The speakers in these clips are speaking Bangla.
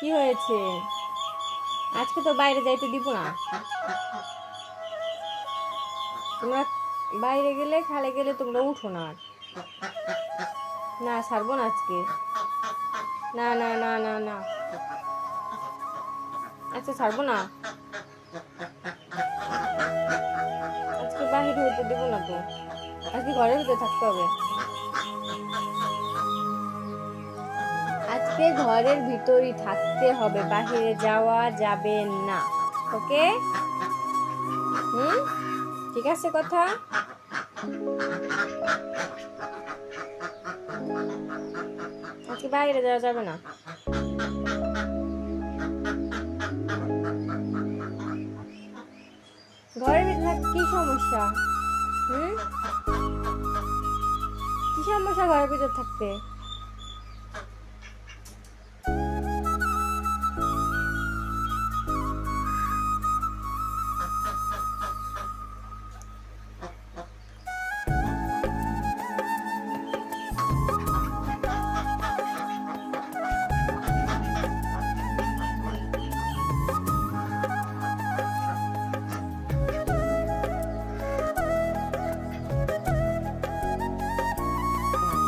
কি হয়েছে? আজকে তো বাইরে যাইতে দিব না। তোমরা বাইরে গেলে খালে গেলে তোমরা উঠো না। না ছাড়বো না আজকে। না না না না না, আচ্ছা ছাড়বো না। আজকে বাহির হইতে দেবো না তো, আজকে ঘরের ভিতরে থাকতে হবে। আজকে ঘরের ভিতরই থাকতে হবে, বাহিরে যাওয়া যাবে না। ওকে? ঠিক আছে কথা? আজকে বাইরে যাওয়া যাবে না। ঘরের ভিতরে থাকতে কি সমস্যা? কি সমস্যা ঘরের ভিতরে থাকতে?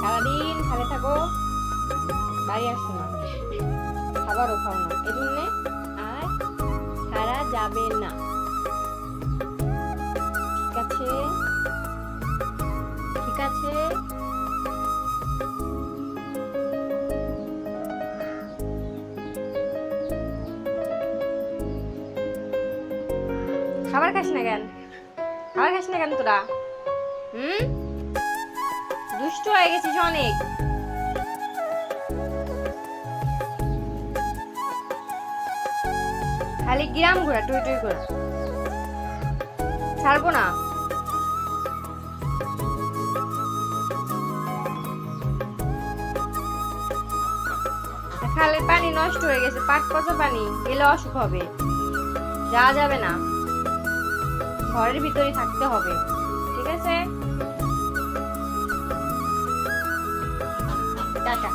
সারাদিন খালে থাকো, বাড়ি আসো না, খাবারও খাও না, এজন্য আর ছাড়া যাবে না। ঠিক আছে? ঠিক আছে? খাবার খাস না কেন? খাবার খাস না কেন তোরা? দুষ্ট হয়ে গেছিস অনেক। খালি গ্রাম ঘোরা, টুই টুই ঘোরা, ছাড়বো না। খালের পানি নষ্ট হয়ে গেছে, পাট পচা পানি, গেলে অসুখ হবে, যাওয়া যাবে না, ঘরের ভিতরেই থাকতে হবে। ঠিক আছে? টাটা।